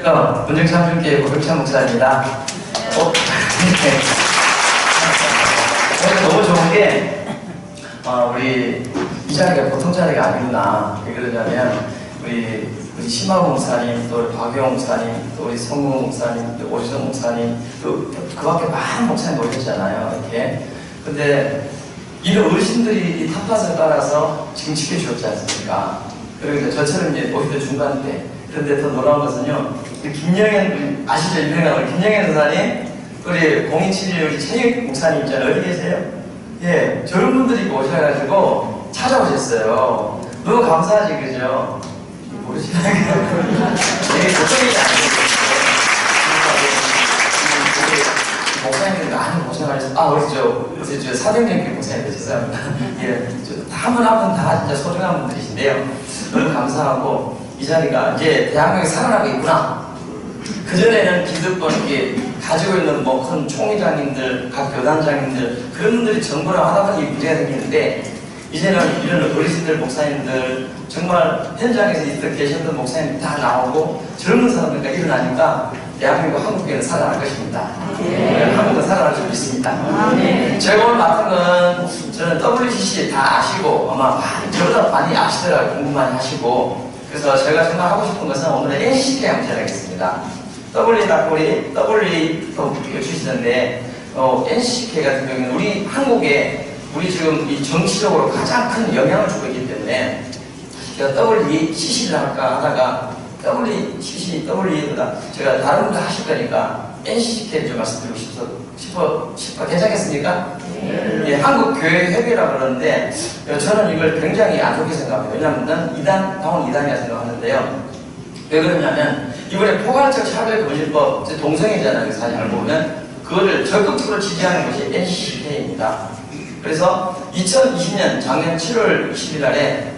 안녕하십니까. 문정참준교회 고백찬 목사입니다. 너무 좋은 게, 우리 이 자리가 보통 자리가 아니구나. 왜 그러냐면, 우리 심하고 목사님, 또 우리 박용 목사님, 또 우리 성우 목사님, 또 오지성 목사님, 또 그 밖에 많은 목사님 모였잖아요. 이렇게. 근데 이런 어르신들이 이 탑팟을 따라서 지금 지켜주셨지 않습니까? 그러니까 저처럼 이제 오히려 중간대. 그런데 더 놀라운 것은요, 김영현, 아시죠? 유명한 우리 김영현 선사님, 우리 0271 우리 최영 목사님 있잖아요. 어디 계세요? 예, 저런 분들이 오셔가지고 찾아오셨어요. 너무 감사하지, 그죠? 모르시나요? 되게 걱정이 아니에요. 목사님들 많이 고생하셨어요. 우리 저 사병님께 목사님들 죄송합니다. 예, 한 분 한 분 다 진짜 소중한 분들이신데요. 너무 감사하고, 이 자리가 이제 대한민국이 살아나고 있구나. 그전에는 기득권 이렇게 가지고 있는 뭐 큰 총회장님들, 각 교단장님들, 그런 분들이 정부를 하다 보니 문제가 생기는데, 이제는 이런 어르신들, 목사님들, 정말 현장에서 계셨던 목사님들 다 나오고 젊은 사람들과 일어나니까 대한민국 한국교회는 살아날 것입니다. 한국은 살아날 수 있습니다. 제가 오늘 맡은 건 저는 WCC 다 아시고 아마 저보다 많이 아시더라고요. 공부 많이 하시고. 그래서 제가 정말 하고 싶은 것은 오늘의 NCK 한번 전하겠습니다. W또 주시는데 NCK 같은 경우는 우리 한국에 우리 지금 이 정치적으로 가장 큰 영향을 주고 있기 때문에 제가 WCC를 할까 하다가 WCC보다 제가 다른 분들 하실 거니까 NCK를 좀 말씀드리고 싶어 괜찮겠습니까? 예, 한국교회협의라고 그러는데 저는 이걸 굉장히 안 좋게 생각합니다. 왜냐하면 당원 이단이라 생각하는데요. 왜 그러냐면 이번에 포괄적 차별금지법 동성애잖아요. 사실 알고 보면 그거를 적극적으로 지지하는 것이 NCK입니다. 그래서 2020년 작년 7월 20일 날에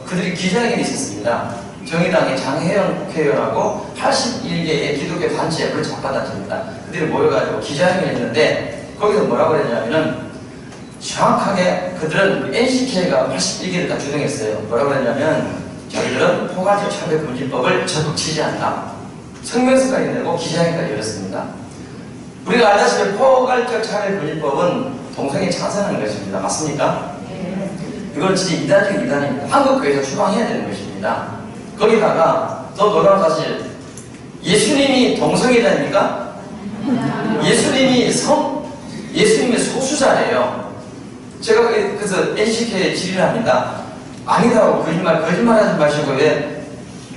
그들이 기자회견이 있었습니다. 정의당의 장혜영 국회의원하고 81개의 기독교 단체, 물론 작가단체입니다. 그들이 모여가지고 기자회견을 했는데 거기서 뭐라고 그랬냐면은 정확하게 그들은 NCK가 81개를 다 주장했어요. 뭐라고 그랬냐면 저희들은 포괄적 차별금지법을 적극 지지한다. 성명서까지 내고 기자회견까지 열었습니다. 우리가 알다시피 포괄적 차별금지법은 동성애 찬성하는 것입니다. 맞습니까? 이건 진짜 이단적 이단입니다. 한국교회에서 추방해야 되는 것입니다. 거기다가 더 놀라운 사실, 예수님이 동성애자입니까? 예수님이 소수자예요. 제가 그래서 NCK에 질의를 합니다. 아니다고 거짓말하지 마시고 왜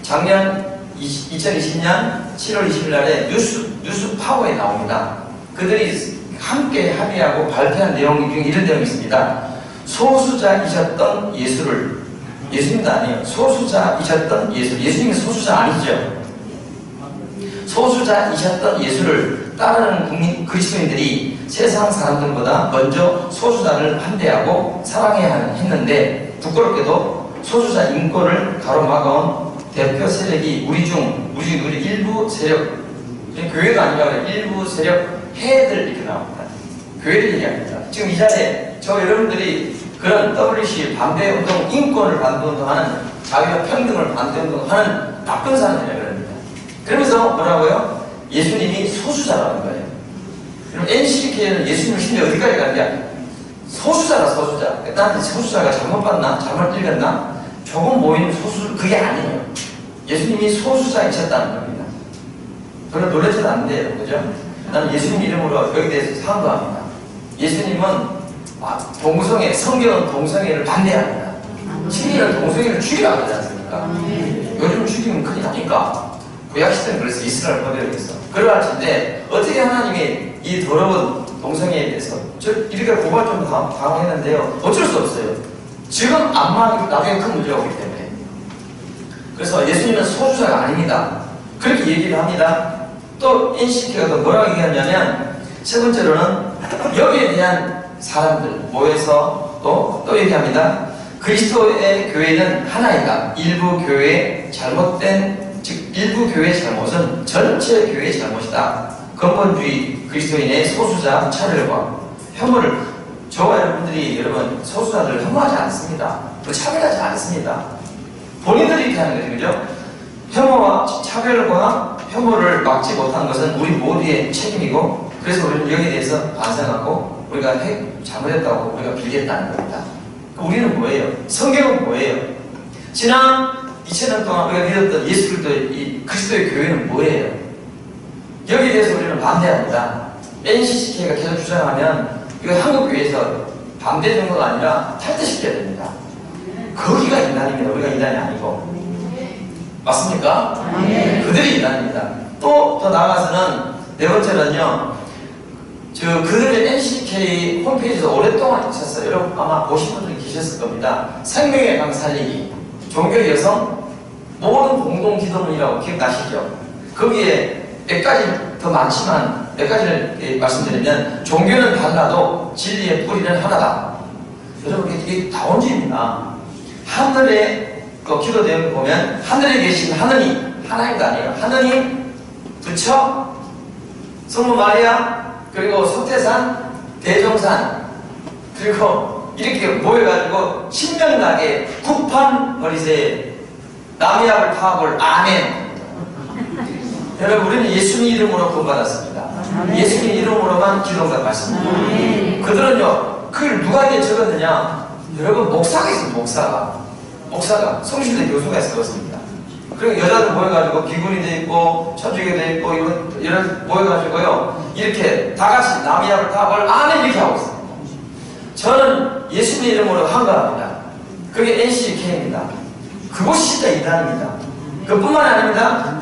작년 2020년 7월 20일 날에 뉴스 파워에 나옵니다. 그들이 함께 합의하고 발표한 내용 중에 이런 내용이 있습니다. 소수자이셨던 예수님도 아니에요. 소수자이셨던 예수님이 소수자 아니죠. 소수자이셨던 예수를 따르는 그리스도인들이 세상 사람들보다 먼저 소수자를 환대하고 사랑해야 했는데 부끄럽게도 소수자 인권을 가로막아온 대표 세력이 우리 일부 세력, 교회가 아니라 일부 세력 해들 이렇게 나옵니다. 교회를 얘기합니다. 지금 이 자리에 여러분들이 그런 WC 반대운동, 인권을 반대운동하는 자유와 평등을 반대운동하는 나쁜 사람들이라고 그럽니다. 그러면서 뭐라고요? 예수님이 소수자라는 거예요. 그럼 NCK는 예수님을 심지어 어디까지 가느냐? 소수자라 소수자. 나한테 소수자가 잘못 봤나? 잘못 읽었나? 조금 모이는 소수, 그게 아니에요. 예수님이 소수자이셨다는 겁니다. 별로 놀라지도 않는데요. 그죠? 나는 예수님 이름으로 여기 대해서 사과합니다. 예수님은 성경은 동성애를 반대합니다. 시민을 동성애를 죽이라고 하지 않습니까? 요즘 죽이면 큰일 나니까. 구약시대는 그래서 이스라엘 포대로했어. 그러할텐데 어떻게 하나님이 이 더러운 동성애에 대해서 이렇게 고발 좀 당황했는데요. 어쩔 수 없어요. 지금 안 망하고 나중에 큰 문제가 오기 때문에. 그래서 예수님은 소수자가 아닙니다. 그렇게 얘기를 합니다. 또 NCK가 또 뭐라고 얘기하냐면 세 번째로는 여기에 대한 사람들 모여서 또 얘기합니다. 그리스도의 교회는 하나이다. 일부 교회의 잘못은 전체 교회의 잘못이다. 근본주의 그리스도인의 소수자 차별과 혐오를 저와 여러분들이 소수자들을 혐오하지 않습니다. 차별하지 않습니다. 본인들이 이렇게 하는 거죠. 그죠? 혐오와 차별과 혐오를 막지 못한 것은 우리 모두의 책임이고, 그래서 우리는 여기에 대해서 반성하고 우리가 잘못했다고 우리가 빌겠다는 겁니다. 우리는 뭐예요? 성경은 뭐예요? 지난 2000년 동안 우리가 믿었던 예수 그리스도의 교회는 뭐예요? 여기에 대해서 우리는 반대합니다. NCCK가 계속 주장하면 이거 한국교회에서 반대 정도가 아니라 탈퇴시켜야 됩니다. 거기가 인간입니다. 우리가 인간이 아니고. 맞습니까? 그들이 인간입니다. 또 더 나아가서는 네 번째는요, 그들의 NCK 홈페이지에서 오랫동안 있었어요. 여러분 아마 보신 분들이 계셨을 겁니다. 생명의 강 살리기, 종교 여성, 모든 공동 기도문이라고 기억나시죠? 거기에 몇 가지 더 많지만 몇 가지를 말씀드리면, 종교는 달라도 진리의 뿌리는 하나다. 여러분 이게 다원주의입니다. 하늘에 기도 내용을 보면 하늘에 계신 하느님, 하나님도 아니에요. 하느님, 부처, 성모 마리아, 그리고 소태산, 대종산, 그리고 이렇게 모여가지고 신명나게 쿠판 버리세, 남이압을 파볼 아멘. 여러분 우리는 예수님 이름으로 구원받았습니다. 예수님 이름으로만 기도가 받습니다. 그들은요, 그걸 누가 이게 적었느냐? 여러분 목사가 있습니다. 목사가 성신대 교수가 적었습니다. 그리고 여자들 모여가지고 비구니 돼 있고 천주교 돼 있고 이런 모여가지고요, 이렇게 다 같이 남이압을 파볼 아멘 이렇게 하고 있습니다. 저는 예수님 이름으로 한가합니다. 그게 NCK입니다. 그것이 진짜 인간입니다. 그뿐만 아닙니다.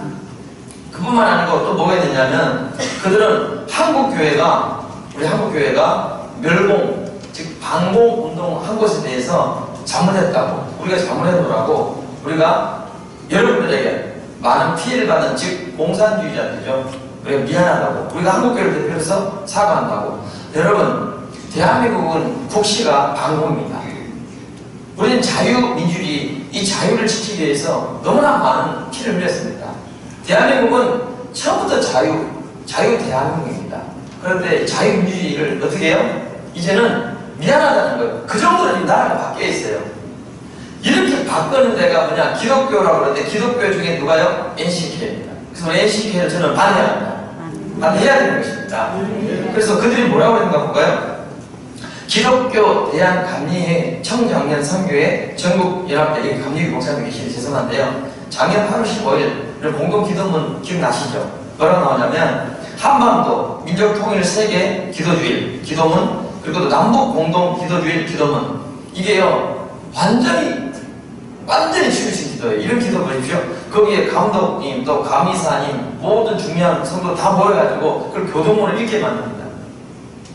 그뿐만 아니고 또 뭐가 있느냐면, 그들은 우리 한국교회가 멸공, 즉 방공 운동한 것에 대해서 잘못했다고, 우리가 잘못했노라고, 우리가 여러분들에게 많은 피해를 받은, 즉 공산주의자들이죠. 우리가 미안하다고, 우리가 한국교회를 대표해서 사과한다고. 여러분, 대한민국은 국시가 방공입니다. 우리는 자유민주주의, 이 자유를 지키기 위해서 너무나 많은 피를 흘렸습니다. 대한민국은 처음부터 자유 대한민국입니다. 그런데 자유민주주의를 어떻게 해요? 이제는 미안하다는 거예요. 그 정도로 나라가 바뀌어 있어요. 이렇게 바꾸는 데가 뭐냐? 기독교라고 그러는데, 기독교 중에 누가요? NCK입니다. 그래서 NCK를 저는 반대합니다. 반대해야 되는 것입니다. 그래서 그들이 뭐라고 했는가 볼까요? 기독교 대한감리회 청장년 선교회 전국연합대, 여기 감리교 목사님 계시니 죄송한데요, 작년 8월 15일 공동기도문 기억나시죠? 뭐라고 나오냐면, 한반도 민족통일 세계 기도주일 기도문, 그리고 또 남북 공동 기도주일 기도문, 이게요 완전히 치우친 기도예요. 이런 기도 보십시오. 거기에 감독님, 또 감이사님, 모든 중요한 성도 다 모여가지고 그걸 교도문을 읽게 만듭니다.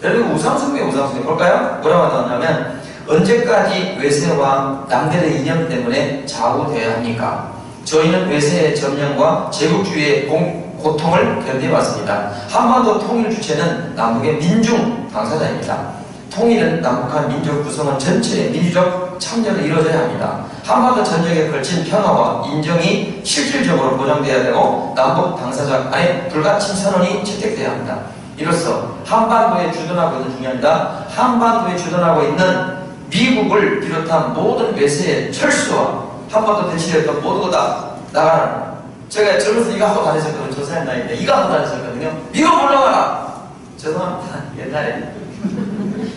여러분 우상숭배 볼까요? 뭐라고 나오냐면, 언제까지 외세와 남들의 이념 때문에 좌우되어야 합니까? 저희는 외세의 점령과 제국주의의 고통을 견뎌왔습니다. 한반도 통일 주체는 남북의 민중 당사자입니다. 통일은 남북한 민족 구성원 전체의 민주적 참여로 이루어져야 합니다. 한반도 전쟁에 걸친 평화와 인정이 실질적으로 보장돼야 되고, 남북 당사자 간의 불가침 선언이 채택돼야 합니다. 이로써 한반도에 주둔하고 있는 중요합니다. 한반도에 주둔하고 있는 미국을 비롯한 모든 외세의 철수와 한반도 대치됐던 모두가 다 나가라. 제가 젊어서 이거 하고 다녔었거든요. 저 사람 나이인데 이거 하고 다녔었거든요. 미국 물러가라. 죄송합니다. 옛날에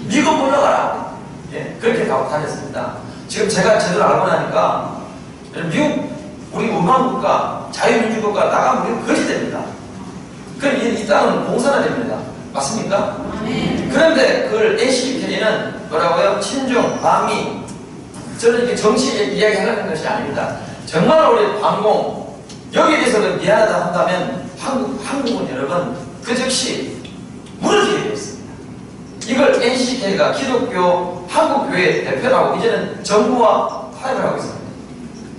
미국 물러가라. 예, 그렇게 하고 다녔습니다. 지금 제가 제대로 알고 나니까 미국, 우리 우방국가, 자유민주국가 나가면 우리는 거지 됩니다. 그럼 이 땅은 공산화 됩니다. 맞습니까? 그런데 그걸 NCK는 뭐라고요? 친중, 반미. 저는 이렇게 정치 이야기 하려는 것이 아닙니다. 정말 우리 방공, 여기에 대해서 미안하다 한다면 한국은 여러분 그 즉시 무너지게 되어 있습니다. 이걸 NCK가 기독교 한국교회 대표라고 이제는 정부와 타협을 하고 있습니다.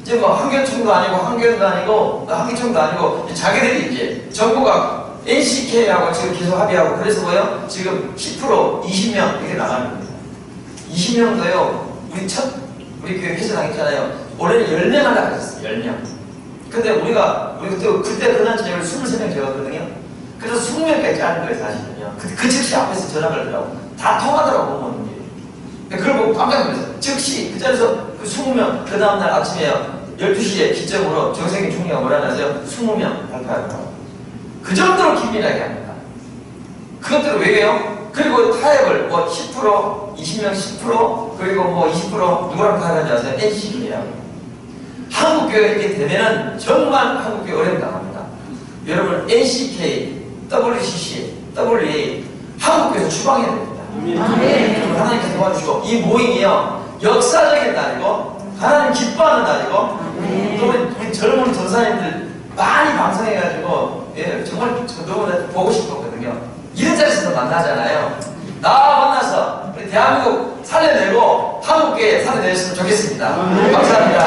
이제 뭐 한교총도 아니고 한기총도 아니고 자기들이 이제 정부가 NCK하고 지금 계속 합의하고, 그래서 뭐요? 지금 10% 20명 이렇게 나가는 겁니다. 20명도요, 우리 교회 폐쇄당했잖아요. 올해는 10명 하나 가졌어요. 10명. 근데 우리가 그때 그날 저녁을 23명 적었거든요. 그래서 20명까지 짜는 거예요, 사실은요. 그 즉시 앞에서 전화 걸더라고. 다 통하더라고, 부모님이. 그걸 보고 깜짝 놀랐어요. 즉시 그 자리에서 그 20명, 그 다음날 아침에요. 12시에 기점으로 정세균 총리가 뭐라 하냐면 20명 공표하더라고요. 그 정도로 긴밀하게 합니다. 그것들을 왜 해요? 그리고 타협을 뭐 10%, 20명 10%, 그리고 뭐 20% 누구랑 타협하는지 아세요? NCK예요. 한국교회가 이렇게 되면은 정말 한국교회 어려움 당합니다. 여러분 NCK, WCC, WA 한국교회에서 추방해야 됩니다. 하나님께서 도와주시고 이 모임이요 역사적인 날이고 하나님 기뻐하는 날이고 또 우리 젊은 전사님들 많이 방송해가지고 예, 정말 너무나 보고 싶었거든요. 이런 자리에서 만나잖아요. 나와 만나서 우리 대한민국 살려내고 한국교회 살려내셨으면 좋겠습니다. 감사합니다.